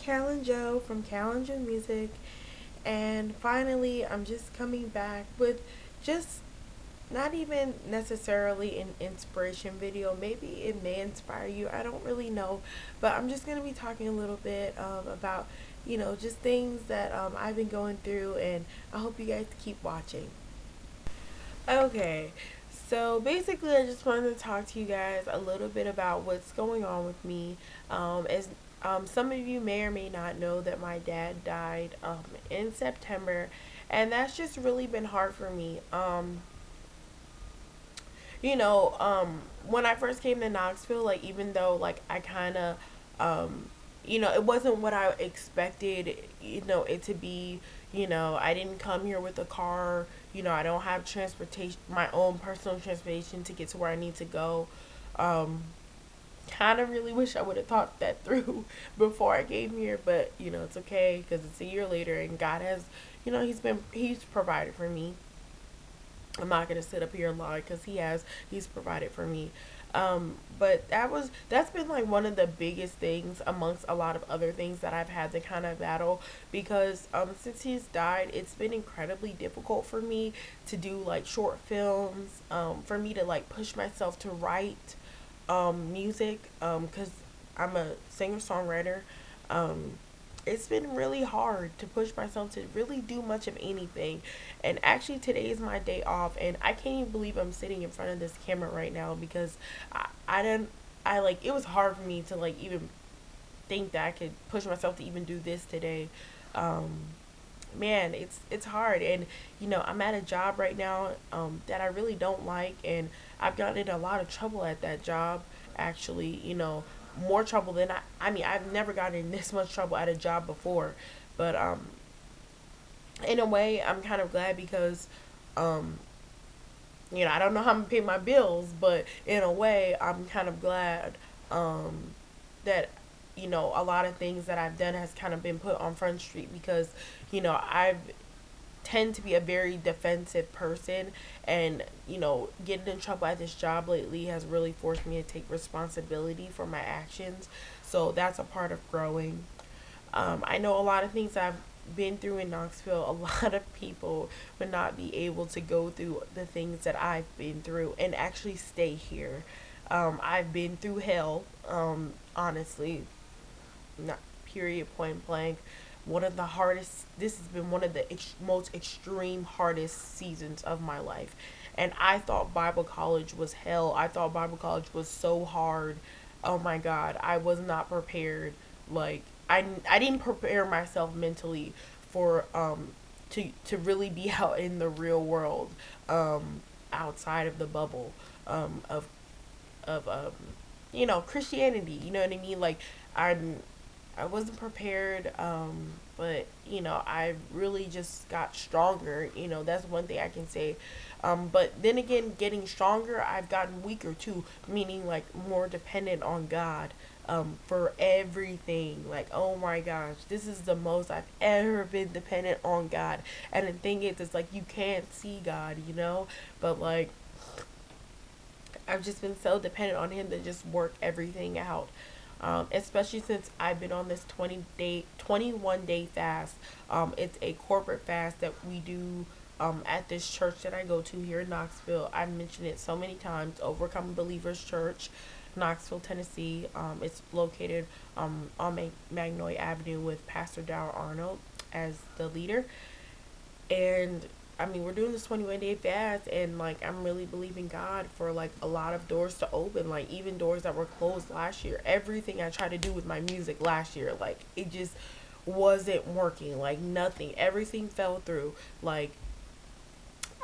Cal and Joe from Cal and Joe Music, and finally, I'm just coming back with just not even necessarily an inspiration video. Maybe it may inspire you. I don't really know, but I'm just gonna be talking a little bit about just things that I've been going through, and I hope you guys keep watching. Okay, so basically, I just wanted to talk to you guys a little bit about what's going on with me. As some of you may or may not know that my dad died in September, and that's just really been hard for me. When I first came to Knoxville, like even though like I kind of, it wasn't what I expected, it to be. I didn't come here with a car. I don't have transportation, my own personal transportation to get to where I need to go. Um, Kind of really wish I would have thought that through before I came here, but it's okay because it's a year later and God has, he's provided for me. I'm not gonna sit up here and lie because he's provided for me. But that's been like one of the biggest things amongst a lot of other things that I've had to kind of battle because since he's died, it's been incredibly difficult for me to do like short films, for me to like push myself to write music, because I'm a singer songwriter. Um, it's been really hard to push myself to really do much of anything. And actually, today is my day off, and I can't even believe I'm sitting in front of this camera right now because I didn't. I like it was hard for me to like even think that I could push myself to even do this today. Um, Man, it's hard, and I'm at a job right now that I really don't like, and I've gotten in a lot of trouble at that job. Actually, more trouble than I mean, I've never gotten in this much trouble at a job before, but in a way, I'm kind of glad because um, I don't know how I'm gonna pay my bills, but in a way, I'm kind of glad that a lot of things that I've done has kind of been put on Front Street because I've tend to be a very defensive person, and getting in trouble at this job lately has really forced me to take responsibility for my actions. So that's a part of growing. I know a lot of things I've been through in Knoxville. A lot of people would not be able to go through the things that I've been through and actually stay here. I've been through hell, honestly, not period, point blank. One of the hardest, this has been one of the most extreme, hardest seasons of my life. And I thought Bible college was hell. I thought Bible college was so hard. Oh my God, I was not prepared. Like, I didn't prepare myself mentally for to really be out in the real world, outside of the bubble, of Christianity. You know what I mean? Like, I'm I wasn't prepared, but I really just got stronger. That's one thing I can say. But then again, getting stronger, I've gotten weaker too, meaning like more dependent on God, for everything. Like, oh my gosh, this is the most I've ever been dependent on God. And the thing is, it's like you can't see God, but like I've just been so dependent on Him to just work everything out. Especially since I've been on this 21 day fast. It's a corporate fast that we do at this church that I go to here in Knoxville. I've mentioned it so many times. Overcoming Believers Church, Knoxville, Tennessee. It's located on Magnolia Avenue with Pastor Dow Arnold as the leader. And I mean, we're doing this 21-day fast, and like, I'm really believing God for like a lot of doors to open, like, even doors that were closed last year. Everything I tried to do with my music last year, like, it just wasn't working. Like, nothing, everything fell through. Like,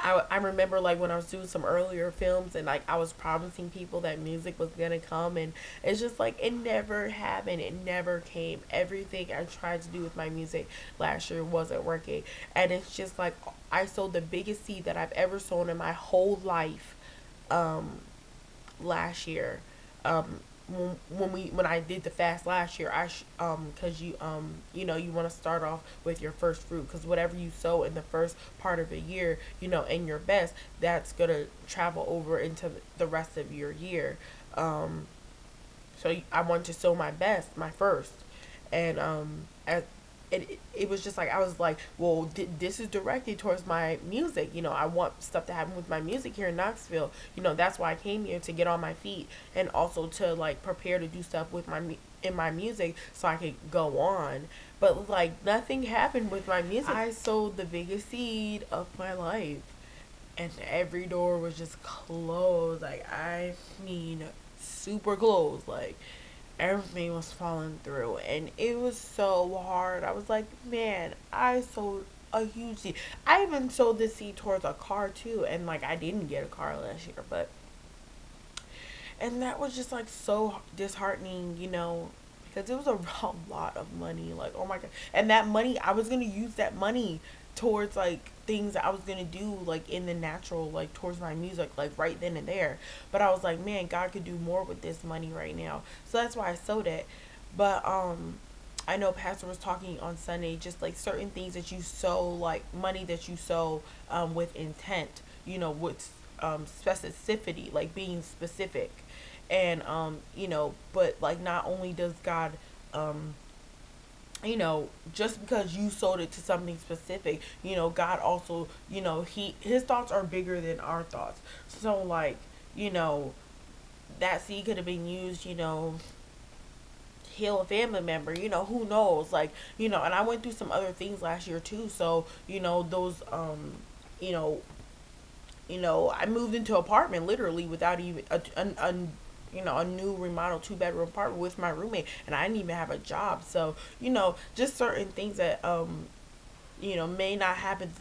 I remember like when I was doing some earlier films, and like I was promising people that music was gonna come, and it's just like it never happened. It never came. Everything I tried to do with my music last year wasn't working. And it's just like I sowed the biggest seed that I've ever sown in my whole life, um, last year. When I did the fast last year, cuz you want to start off with your first fruit, cuz whatever you sow in the first part of a year, and your best, that's going to travel over into the rest of your year. Um so I want to sow my best, my first. And at it was just like I was like, well, this is directed towards my music. I want stuff to happen with my music here in Knoxville. That's why I came here, to get on my feet, and also to like prepare to do stuff with in my music so I could go on. But like nothing happened with my music. I sowed the biggest seed of my life, and every door was just closed. Like, I mean, super closed. Like, everything was falling through, and it was so hard. I was like, man, I sowed a huge seed. I even sowed the seed towards a car too, and like I didn't get a car last year, but and that was just like so disheartening, because it was a lot of money. Like, oh my god, and that money, I was gonna use that money towards like things that I was gonna do, like in the natural, like towards my music, like right then and there. But I was like, man, God could do more with this money right now, so that's why I sowed it. But I know Pastor was talking on Sunday, just like certain things that you sow, like money that you sow with intent, with specificity, like being specific. And but like not only does God um just because you sold it to something specific, God also, his thoughts are bigger than our thoughts. So like, you know, that seed could have been used, heal a family member, who knows, like, and I went through some other things last year too. So those you know I moved into an apartment literally without even a new remodeled 2-bedroom apartment with my roommate, and I didn't even have a job. So just certain things that may not happen.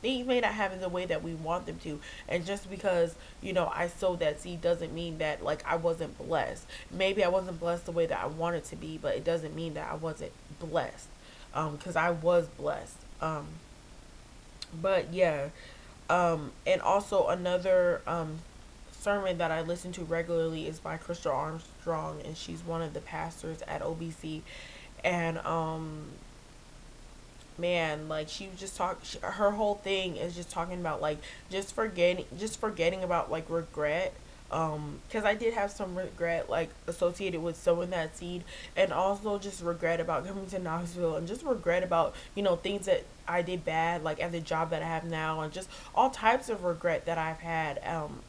Things may not happen the way that we want them to, and just because I sowed that seed doesn't mean that like I wasn't blessed. Maybe I wasn't blessed the way that I wanted to be, but it doesn't mean that I wasn't blessed. Because I was blessed. But yeah, and also another sermon that I listen to regularly is by Crystal Armstrong, and she's one of the pastors at OBC. And man, like she was just her whole thing is just talking about like just forgetting about like regret. Because I did have some regret like associated with sowing that seed, and also just regret about coming to Knoxville, and just regret about things that I did bad, like at the job that I have now, and just all types of regret that I've had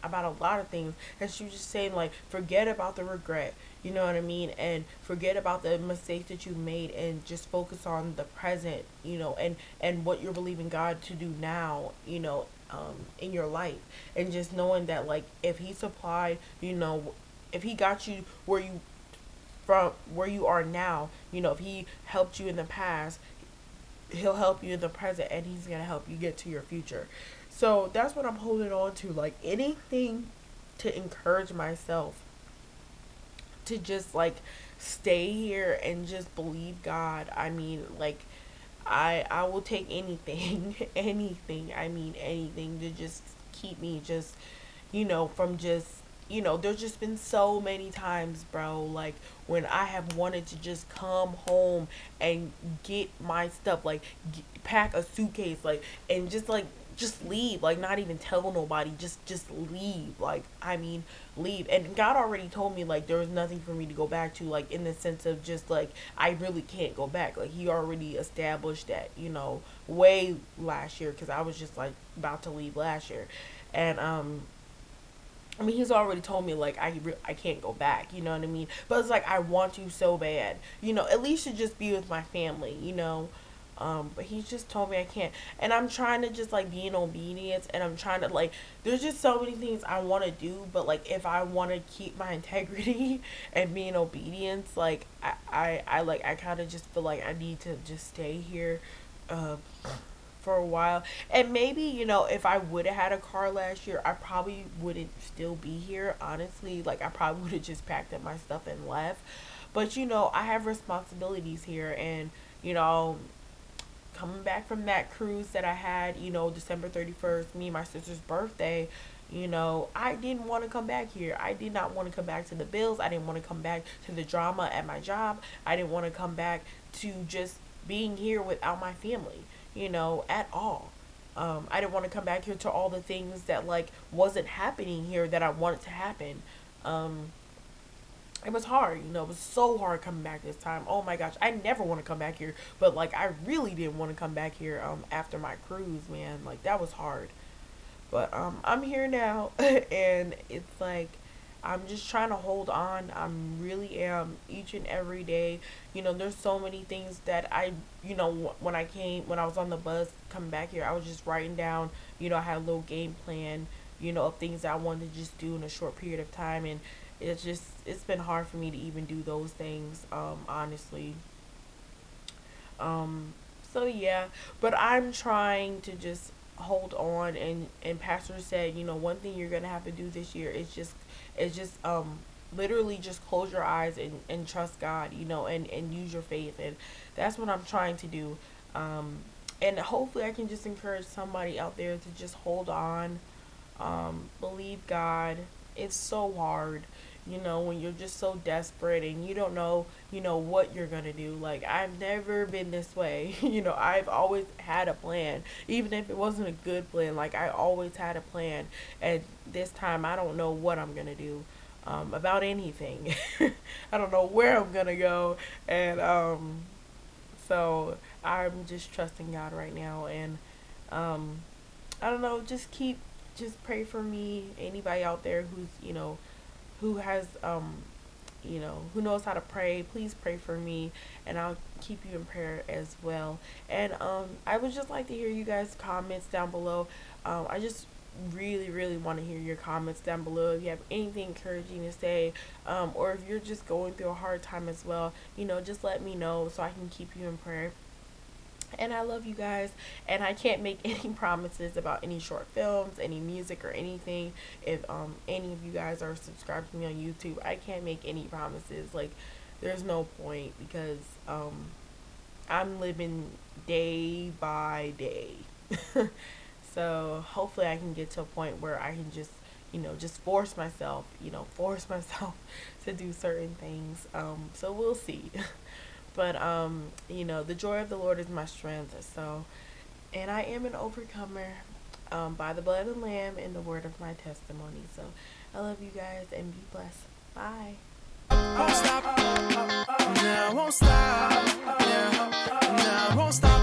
about a lot of things. And she was just saying like, forget about the regret, you know what I mean, and forget about the mistakes that you've made, and just focus on the present, and what you're believing God to do now, in your life. And just knowing that like if he supplied, if he got you from where you are now, if he helped you in the past, he'll help you in the present, and he's gonna help you get to your future. So that's what I'm holding on to, like anything to encourage myself to just like stay here and just believe God. I mean, like I will take anything, anything. I mean, anything to just keep me just, from just, there's just been so many times, bro, like when I have wanted to just come home and get my stuff, like pack a suitcase, like, and just leave, like not even tell nobody, just leave, like I mean leave. And God already told me like there was nothing for me to go back to, like in the sense of just like I really can't go back. Like he already established that, way last year, because I was just like about to leave last year. And I mean, he's already told me like I can't go back, you know what I mean? But it's like I want to so bad, at least to just be with my family, but he just told me I can't, and I'm trying to just like be in obedience, and I'm trying to like, there's just so many things I want to do, but like if I want to keep my integrity and be in obedience, like I kind of just feel like I need to just stay here, uh, for a while. And maybe, if I would have had a car last year, I probably wouldn't still be here, honestly. Like, I probably would have just packed up my stuff and left. But, I have responsibilities here. And, you know, coming back from that cruise that I had, December 31st, me and my sister's birthday, I didn't want to come back here. I did not want to come back to the bills. I didn't want to come back to the drama at my job. I didn't want to come back to just being here without my family, at all. I didn't want to come back here to all the things that like wasn't happening here that I wanted to happen. Um, it was hard, it was so hard coming back this time. Oh my gosh, I never want to come back here, but like I really didn't want to come back here after my cruise, man. Like that was hard. But I'm here now, and it's like I'm just trying to hold on. I'm really am each and every day. There's so many things that when I was on the bus coming back here, I was just writing down. I had a little game plan. Of things that I wanted to just do in a short period of time, and it's been hard for me to even do those things. Honestly. Um, so yeah, but I'm trying to just hold on, and pastor said, one thing you're gonna have to do this year is just literally just close your eyes and trust God, and use your faith, and that's what I'm trying to do. Um, and hopefully I can just encourage somebody out there to just hold on, believe God. It's so hard, when you're just so desperate and you don't know, what you're gonna do. Like, I've never been this way. I've always had a plan, even if it wasn't a good plan. Like, I always had a plan, and this time I don't know what I'm gonna do. About anything. I don't know where I'm gonna go, and so I'm just trusting God right now, and um, I don't know, just pray for me. Anybody out there who has who knows how to pray, please pray for me, and I'll keep you in prayer as well. And I would just like to hear you guys' comments down below. I just really, really want to hear your comments down below. If you have anything encouraging to say, or if you're just going through a hard time as well, just let me know so I can keep you in prayer. And I love you guys, and I can't make any promises about any short films, any music, or anything. If any of you guys are subscribed to me on YouTube, I can't make any promises. Like, there's no point, because I'm living day by day. So hopefully I can get to a point where I can just force myself to do certain things. So we'll see. But the joy of the Lord is my strength. So, and I am an overcomer, by the blood of the Lamb and the word of my testimony. So, I love you guys, and be blessed. Bye. Won't stop. Now won't stop. Yeah. Now won't stop.